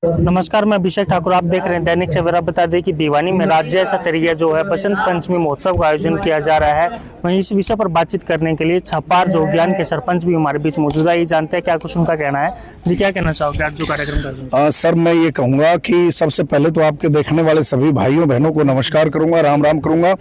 नमस्कार, मैं अभिषेक ठाकुर। आप देख रहे हैं दैनिक सवेरा। बता दें कि भिवानी में राज्य स्तरीय जो है बसंत पंचमी महोत्सव का आयोजन किया जा रहा है। वहीं इस विषय पर बातचीत करने के लिए छपार जोगियान के सरपंच भी हमारे बीच मौजूद है। ये जानते हैं क्या कुछ उनका कहना है। जी, क्या कहना चाहोगे आज जो कार्यक्रम का? सर, मैं ये कहूँगा कि सबसे पहले तो आपके देखने वाले सभी भाइयों बहनों को नमस्कार करूंगा, राम राम करूंगा।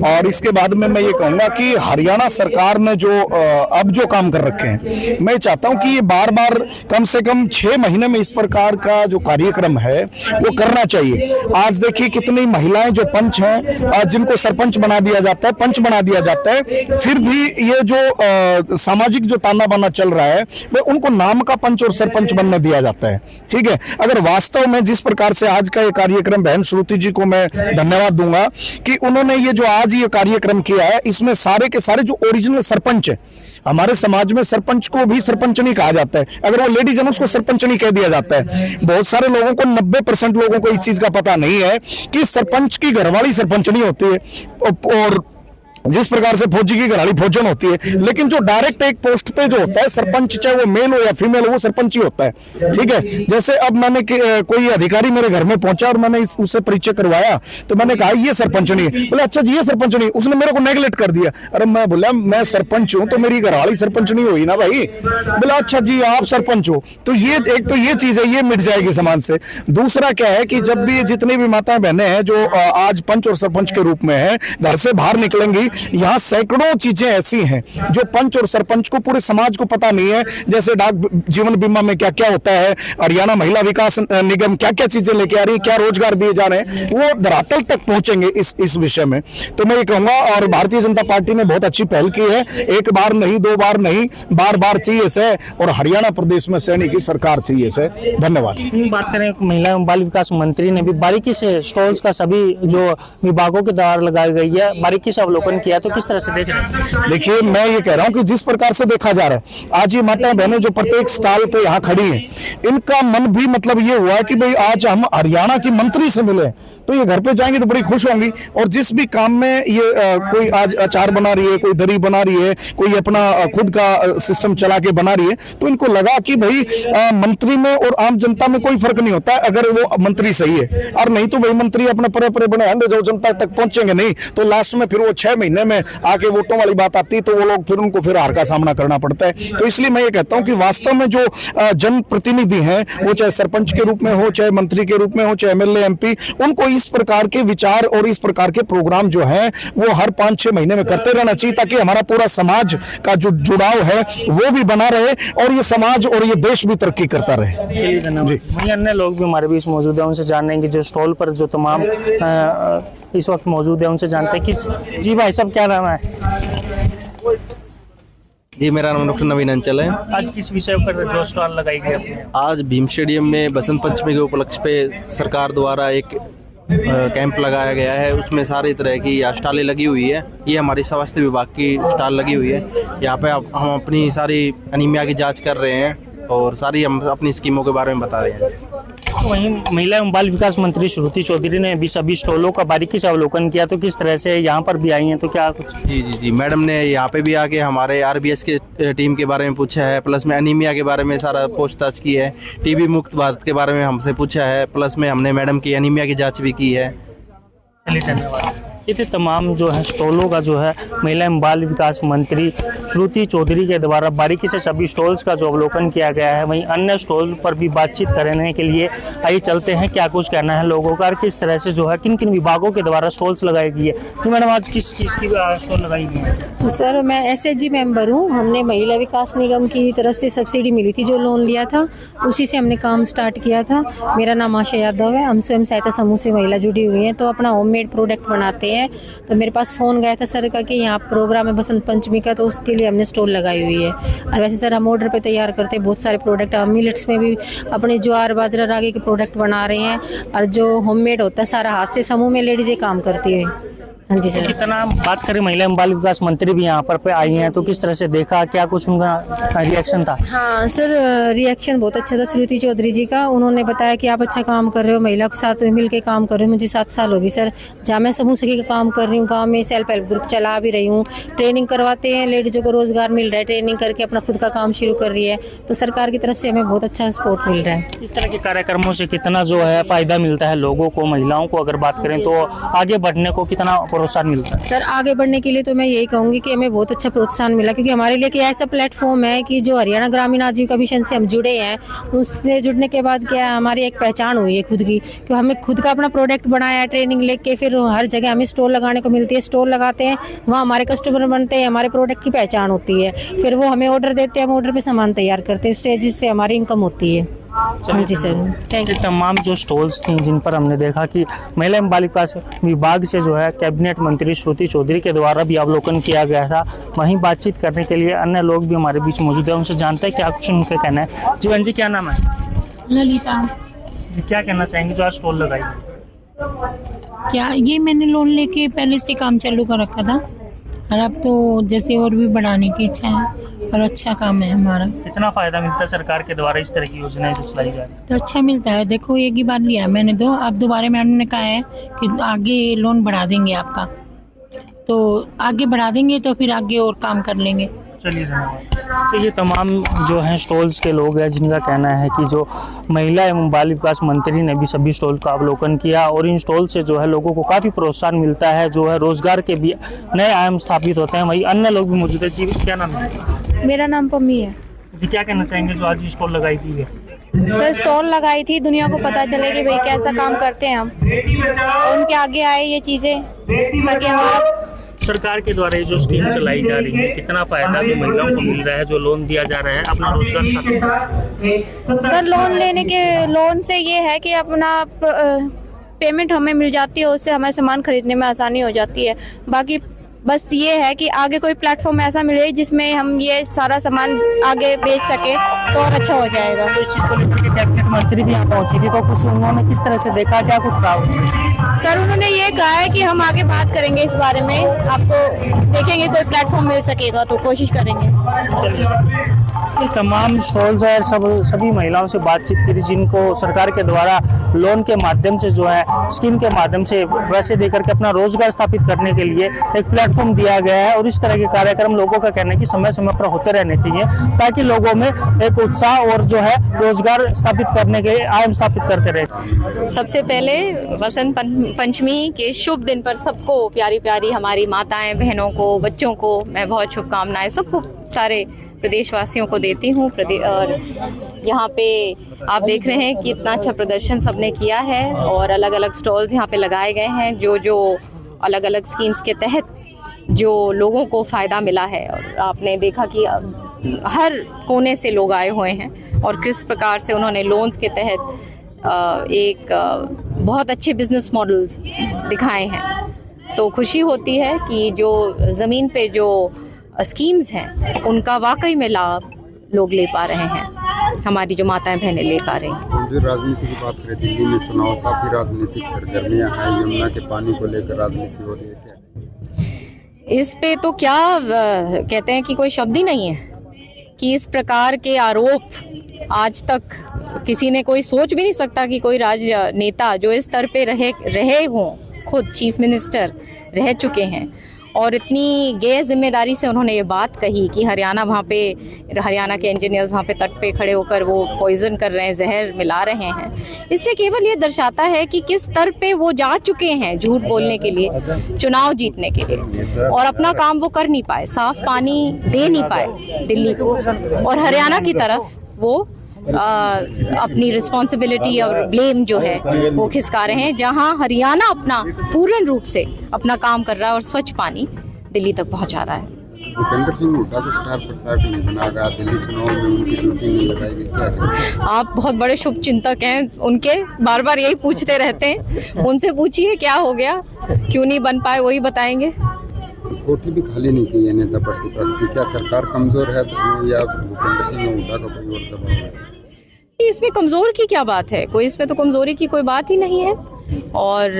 और इसके बाद में मैं ये कहूँगा कि हरियाणा सरकार ने जो अब जो काम कर रखे हैं, मैं चाहता हूँ कि ये बार बार कम से कम 6 महीने में इस प्रकार का जो कार्यक्रम है वो करना चाहिए। आज देखिए कितनी महिलाएं जो पंच हैं, जिनको सरपंच बना दिया जाता है, पंच बना दिया जाता है, फिर भी ये जो सामाजिक जो ताना बाना चल रहा है वो उनको नाम का पंच और सरपंच बनने दिया जाता है। ठीक है, अगर वास्तव में जिस प्रकार से आज का ये कार्यक्रम, बहन श्रुति जी को मैं धन्यवाद दूंगा कि उन्होंने ये जो आज ये कार्यक्रम किया है, इसमें सारे के सारे जो ओरिजिनल सरपंच है, हमारे समाज में सरपंच को भी सरपंचनी कहा जाता है। अगर वो लेडीज है ना, उसको सरपंचनी कह दिया जाता है। बहुत सारे लोगों को 90% लोगों को इस चीज का पता नहीं है कि सरपंच की घरवाली सरपंचनी होती है और जिस प्रकार से फौजी की घरवाली फौजन होती है। लेकिन जो डायरेक्ट एक पोस्ट पे जो होता है सरपंच, चाहे वो मेल हो या फीमेल हो, वो सरपंच ही होता है। ठीक है, जैसे अब मैंने कोई अधिकारी मेरे घर में पहुंचा और मैंने उससे परिचय करवाया, तो मैंने कहा ये सरपंच नहीं है। बोले अच्छा जी ये सरपंच नहीं। उसने मेरे को नेगलेक्ट कर दिया। अरे मैं बोला मैं सरपंच हूं तो मेरी घरवाली सरपंच नहीं हुई ना भाई। बोला अच्छा जी आप सरपंच हो। तो ये एक तो ये चीज है, ये मिट जाएगी समाज से। दूसरा क्या है कि जब भी जितनी भी माताएं बहनें हैं जो आज पंच और सरपंच के रूप में है, घर से बाहर निकलेंगी, यहाँ सैकड़ों चीजें ऐसी हैं जो पंच और सरपंच को, पूरे समाज को पता नहीं है। जैसे डाक जीवन बीमा में क्या क्या होता है, हरियाणा महिला विकास निगम क्या क्या चीजें लेके आ रही है, क्या रोजगार दिए जा रहे हैं, वो धरातल तक पहुंचेंगे इस विषय में। तो मैं ये कहूंगा, और भारतीय जनता पार्टी ने बहुत अच्छी पहल की है। एक बार नहीं, 2 बार नहीं, बार बार चाहिए से। और हरियाणा प्रदेश में सैनिक की सरकार चाहिए से। धन्यवाद। बात करें महिला एवं बाल विकास मंत्री ने भी बारीकी से स्टॉल्स का सभी जो विभागों के द्वारा लगाई गई है बारीकी से अवलोकन किया। तो किस तरह से देख रहे हैं? देखिए, मैं ये कह रहा हूं कि जिस प्रकार से देखा जा रहा है, आज ये माताएं बहनें जो प्रत्येक स्टॉल पे यहाँ खड़ी हैं, इनका मन भी मतलब ये हुआ है कि भाई आज हम हरियाणा की मंत्री से मिले, तो ये घर पे जाएंगे तो बड़ी खुश होंगी। और जिस भी काम में ये कोई आज अचार बना रही है, कोई दरी बना रही है, कोई अपना खुद का सिस्टम चला के बना रही है, तो इनको लगा कि भाई मंत्री में और आम जनता में कोई फर्क नहीं होता है अगर वो मंत्री सही है। और नहीं तो भाई मंत्री अपने परे परे बने हैं, जो जनता तक पहुंचेंगे नहीं, तो लास्ट में फिर वो 6 महीने में आके वोटों वाली बात आती है, तो वो लोग फिर उनको फिर हार का सामना करना पड़ता है। तो इसलिए मैं ये कहता हूं कि वास्तव में जो जनप्रतिनिधि हैं, वो चाहे सरपंच के रूप में हो, चाहे मंत्री के रूप में हो, चाहे एमएलए एमपी, उनको इस प्रकार के विचार और इस प्रकार के प्रोग्राम जो हैं वो हर 5-6 महीने में करते रहना चाहिए, ताकि हमारा पूरा समाज का जो जुड़ाव है वो भी बना रहे और ये समाज और ये देश भी तरक्की करता रहे। जी, वहीं अन्य लोग भी हमारे बीच मौजूद है, उनसे जानेंगे जो स्टॉल पर जो तमाम इस वक्त मौजूद है, उनसे जानते हैं किस। जी भाई साहब, क्या नाम है? जी, मेरा नाम डॉक्टर नवीन अंचल है। आज किस विषय पर जो स्टॉल लगाई गई? आज भीम स्टेडियम में बसंत पंचमी के उपलक्ष्य पे सरकार द्वारा एक कैंप लगाया गया है। उसमें सारी तरह की स्टालें लगी हुई है। ये हमारी स्वास्थ्य विभाग की स्टाल लगी हुई है। यहाँ पे हम अपनी सारी एनीमिया की जांच कर रहे हैं और सारी हम अपनी स्कीमों के बारे में बता रहे हैं। वहीं महिला एवं बाल विकास मंत्री श्रुति चौधरी ने भी सभी स्टॉलों का बारीकी से अवलोकन किया। तो किस तरह से यहाँ पर भी आई हैं, तो क्या कुछ? जी, मैडम ने यहाँ पे भी आके हमारे आरबीएस के टीम के बारे में पूछा है, प्लस में एनीमिया के बारे में सारा पूछताछ की है, टीबी मुक्त भारत के बारे में हमसे पूछा है, प्लस में हमने मैडम की एनीमिया की जाँच भी की है। चलिए, धन्यवाद। ये थे तमाम जो है स्टॉलों का जो है महिला एवं बाल विकास मंत्री श्रुति चौधरी के द्वारा बारीकी से सभी स्टॉल्स का जो अवलोकन किया गया है। वहीं अन्य स्टॉल पर भी बातचीत करने के लिए आइए चलते हैं, क्या कुछ कहना है लोगों का और किस तरह से जो है किन किन विभागों के द्वारा स्टॉल्स लगाई गई है। तो मैडम आज किस चीज़ की स्टॉल लगाई गई है? सर, मैं एसएचजी मेंबर हूँ। हमने महिला विकास निगम की तरफ से सब्सिडी मिली थी, जो लोन लिया था उसी से हमने काम स्टार्ट किया था। मेरा नाम आशा यादव है। हम स्वयं सहायता समूह से महिला जुड़ी हुई हैं, तो अपना होममेड प्रोडक्ट बनाते हैं। तो मेरे पास फ़ोन गया था सर का कि यहाँ प्रोग्राम है बसंत पंचमी का, तो उसके लिए हमने स्टॉल लगाई हुई है। और वैसे सर हम ऑर्डर पे तैयार करते हैं बहुत सारे प्रोडक्ट। हम मिलेट्स में भी अपने ज्वार बाजरा रागी के प्रोडक्ट बना रहे हैं। और जो होममेड होता है सारा हाथ से, समूह में लेडीज़ें काम करती है। हाँ जी सर। कितना बात करें, महिला एवं बाल विकास मंत्री भी यहाँ पर पे आई हैं, तो किस तरह से देखा, क्या कुछ उनका रिएक्शन था? हाँ सर, रिएक्शन बहुत अच्छा था श्रुति चौधरी जी का। उन्होंने बताया कि आप अच्छा काम कर रहे हो, महिला के साथ मिलकर काम कर रहे हो। मुझे 7 साल हो गई सर, जहाँ मैं समूह सखी का काम कर रही हूँ, गांव में सेल्फ हेल्प ग्रुप चला भी रही हूँ, ट्रेनिंग करवाते हैं, लेडीजों को रोजगार मिल रहा है, ट्रेनिंग करके अपना खुद का काम शुरू कर रही है। तो सरकार की तरफ से हमें बहुत अच्छा सपोर्ट मिल रहा है। इस तरह के कार्यक्रमों से कितना जो है फायदा मिलता है लोगों को, महिलाओं को अगर बात करें तो आगे बढ़ने को कितना प्रोत्साहन मिलता है? सर आगे बढ़ने के लिए तो मैं यही कहूँगी कि हमें बहुत अच्छा प्रोत्साहन मिला, क्योंकि हमारे लिए कि ऐसा प्लेटफॉर्म है कि जो हरियाणा ग्रामीण आजीविका मिशन से हम जुड़े हैं, उससे जुड़ने के बाद क्या है, हमारी एक पहचान हुई है खुद की, कि हमें खुद का अपना प्रोडक्ट बनाया है, ट्रेनिंग लेके फिर हर जगह हमें स्टॉल लगाने को मिलती है। स्टॉल लगाते हैं, वहाँ हमारे कस्टमर बनते हैं, हमारे प्रोडक्ट की पहचान होती है, फिर वो हमें ऑर्डर देते हैं, हम ऑर्डर पे सामान तैयार करते हैं, उससे जिससे हमारी इनकम होती है। हाँ जी सर, थैंक यू। ये तमाम जो स्टॉल्स थी जिन पर हमने देखा कि महिला एवं बाल विकास विभाग से जो है कैबिनेट मंत्री श्रुति चौधरी के द्वारा भी अवलोकन किया गया था। वहीं बातचीत करने के लिए अन्य लोग भी हमारे बीच मौजूद है, उनसे जानते हैं क्या कुछ उनका कहना है। जीवन जी, क्या नाम है? ललिता। जी, क्या कहना चाहेंगे जो आज स्टॉल लगाई? क्या ये मैंने लोन लेके पहले से काम चालू कर रखा था, और अब तो जैसे और भी बढ़ाने की इच्छा है, और अच्छा काम है हमारा। कितना फायदा मिलता है सरकार के द्वारा इस तरह की योजनाएं जो चलाई जा रही है? तो अच्छा मिलता है। देखो एक ही बार लिया मैंने, तो अब दोबारा मैडम ने कहा है कि आगे लोन बढ़ा देंगे आपका, तो आगे बढ़ा देंगे तो फिर आगे और काम कर लेंगे। चलिए, धन्यवाद। तो ये तमाम जो हैं स्टॉल्स के लोग हैं जिनका कहना है कि जो महिला एवं बाल विकास मंत्री ने भी सभी स्टॉल का अवलोकन किया और इन स्टॉल से जो है लोगों को काफ़ी प्रोत्साहन मिलता है, जो है रोजगार के भी नए आयाम स्थापित होते हैं। वहीं अन्य लोग भी मौजूद है। जी, क्या नाम है? मेरा नाम पम्मी है। जी, क्या कहना चाहेंगे जो आज ये स्टॉल लगाई थी है? सर स्टॉल लगाई थी, दुनिया को पता चले कि भाई कैसा काम करते हैं हम, और उनके आगे आए ये चीज़ें, ताकि हमारा सरकार के द्वारा ये जो स्कीम चलाई जा रही है, कितना फायदा जो महिलाओं को मिल रहा है, जो लोन दिया जा रहा है अपना रोजगार स्थापित? सर लोन से ये है कि अपना पेमेंट हमें मिल जाती है, उससे हमें सामान खरीदने में आसानी हो जाती है। बाकी बस ये है कि आगे कोई प्लेटफॉर्म ऐसा मिले जिसमें हम ये सारा सामान आगे बेच सके तो और अच्छा हो जाएगा। तो इस चीज़ को लेकर के कैबिनेट मंत्री भी यहाँ पहुंची थी, तो कुछ उन्होंने किस तरह से देखा, क्या कुछ कहा? सर उन्होंने ये कहा है कि हम आगे बात करेंगे इस बारे में, आपको देखेंगे कोई प्लेटफॉर्म मिल सकेगा तो कोशिश करेंगे। ये तमाम स्टॉल्स है, सभी महिलाओं से बातचीत की जिनको सरकार के द्वारा लोन के माध्यम से जो है स्कीम के माध्यम से पैसे देकर के अपना रोजगार स्थापित करने के लिए एक प्लेटफॉर्म दिया गया है। और इस तरह के कार्यक्रम लोगों का कहना है कि समय समय पर होते रहने चाहिए, ताकि लोगों में एक उत्साह और जो है रोजगार स्थापित करने के आयाम स्थापित करते रहे। सबसे पहले वसंत पंचमी के शुभ दिन पर सबको, प्यारी प्यारी हमारी माताएं बहनों को, बच्चों को मैं बहुत शुभकामनाएं सबको, सारे प्रदेशवासियों को देती हूँ। और यहाँ पे आप देख रहे हैं कि इतना अच्छा प्रदर्शन सबने किया है, और अलग अलग स्टॉल्स यहाँ पे लगाए गए हैं, जो अलग अलग स्कीम्स के तहत जो लोगों को फ़ायदा मिला है। और आपने देखा कि हर कोने से लोग आए हुए हैं, और किस प्रकार से उन्होंने लोन्स के तहत एक बहुत अच्छे बिजनेस मॉडल्स दिखाए हैं। तो खुशी होती है कि जो ज़मीन पे जो स्कीम्स हैं उनका वाकई में लाभ लोग ले पा रहे हैं, हमारी जो माताएं बहनें ले पा रही हैं। जो राजनीति की बात करें, दिल्ली में चुनाव काफ़ी राजनीतिक सरगर्मियां हैं, यमुना के पानी को लेकर राजनीति हो रही है, क्या इस पे तो क्या कहते हैं कि कोई शब्द ही नहीं है कि इस प्रकार के आरोप आज तक किसी ने कोई सोच भी नहीं सकता कि कोई राजनेता जो इस स्तर पे रहे हों, खुद चीफ मिनिस्टर रह चुके हैं, और इतनी गैर जिम्मेदारी से उन्होंने ये बात कही कि हरियाणा के इंजीनियर्स वहाँ पे तट पे खड़े होकर वो पॉइजन कर रहे हैं, जहर मिला रहे हैं। इससे केवल ये दर्शाता है कि किस स्तर पे वो जा चुके हैं झूठ बोलने के लिए, चुनाव जीतने के लिए, और अपना काम वो कर नहीं पाए, साफ पानी दे नहीं पाए दिल्ली को, और हरियाणा की तरफ वो अपनी रिस्पॉन्सिबिलिटी और ब्लेम जो है वो खिसका रहे हैं, जहां हरियाणा अपना पूर्ण रूप से अपना काम कर रहा है और स्वच्छ पानी दिल्ली तक पहुंचा रहा है। भूपेंद्र सिंह हुड्डा को स्टार प्रचारक नहीं बनाया गया, दिल्ली चुनाव में उनकी ड्यूटी नहीं लगाई गई, क्या करें? आप बहुत बड़े शुभ चिंतक हैं, उनके बार बार यही पूछते रहते हैं, उनसे पूछिए क्या हो गया, क्यों नहीं बन पाए, वही बताएंगे। कोठी भी खाली नहीं की है नेता प्रतिपक्ष की, क्या सरकार कमजोर है या भूपेंद्र सिंह हुड्डा का कोई और दबाव है? इसमें कमज़ोर की क्या बात है, कोई इसमें तो कमज़ोरी की कोई बात ही नहीं है। और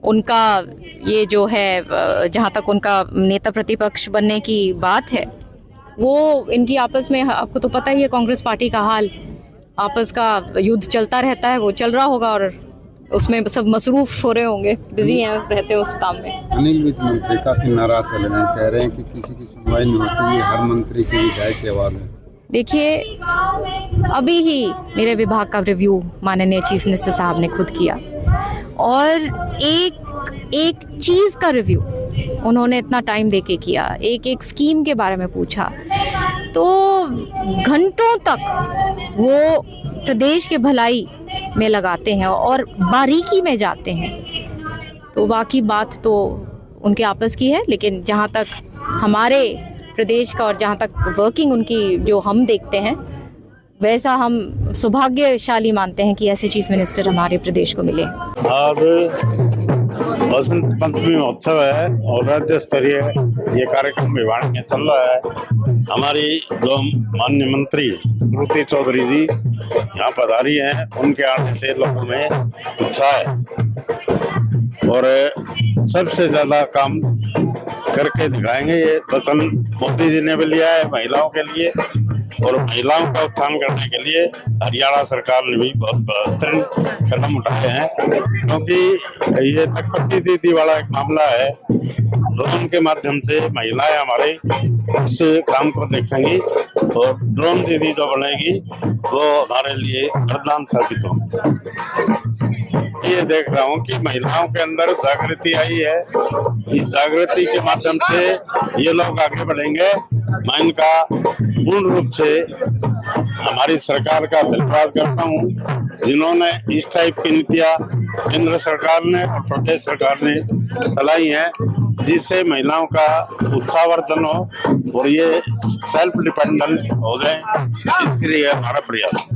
उनका ये जो है जहाँ तक उनका नेता प्रतिपक्ष बनने की बात है, वो इनकी आपस में, आपको तो पता ही है कांग्रेस पार्टी का हाल, आपस का युद्ध चलता रहता है, वो चल रहा होगा और उसमें सब मसरूफ हो रहे होंगे, बिजी हैं, रहते हैं उस काम में। अनिल विज मंत्री काफी नाराज चल रहे हैं, कह रहे हैं कि किसी की सुनवाई नहीं होती है, हर मंत्री की विधायक की आवाज है। देखिए, अभी ही मेरे विभाग का रिव्यू माननीय चीफ मिनिस्टर साहब ने खुद किया और एक चीज़ का रिव्यू उन्होंने इतना टाइम देके किया, एक स्कीम के बारे में पूछा, तो घंटों तक वो प्रदेश के भलाई में लगाते हैं और बारीकी में जाते हैं। तो बाकी बात तो उनके आपस की है, लेकिन जहाँ तक हमारे प्रदेश का और जहाँ तक वर्किंग उनकी जो हम देखते हैं, वैसा हम सौभाग्यशाली मानते हैं कि ऐसे चीफ मिनिस्टर हमारे प्रदेश को मिले। आज बसंत पंचमी महोत्सव है और राज्य स्तरीय ये कार्यक्रम भिवाड़ी में चल रहा है। हमारी जो माननीय मंत्री श्रुति चौधरी जी यहाँ पधारी हैं, उनके आने से लोगों में उत्साह है और सबसे ज्यादा काम करके दिखाएंगे। ये वचन मोदी जी ने भी लिया है महिलाओं के लिए और महिलाओं का उत्थान करने के लिए हरियाणा सरकार ने भी बहुत बेहतरीन कदम उठाए हैं, क्योंकि ये लखपति दीदी वाला एक मामला है। ड्रोन के माध्यम से महिलाएं हमारे उस काम को देखेंगी और ड्रोन दीदी जो बनेगी वो हमारे लिए वरदान साबित होंगे। ये देख रहा हूँ कि महिलाओं के अंदर जागृति आई है। इस जागृति के माध्यम से ये लोग आगे बढ़ेंगे। मैं इनका पूर्ण रूप से हमारी सरकार का धन्यवाद करता हूँ, जिन्होंने इस टाइप की नीतियाँ केंद्र सरकार ने और प्रदेश सरकार ने चलाई हैं, जिससे महिलाओं का उत्साहवर्धन हो और ये सेल्फ डिपेंडेंट हो जाए। इसके लिए हमारा प्रयास है।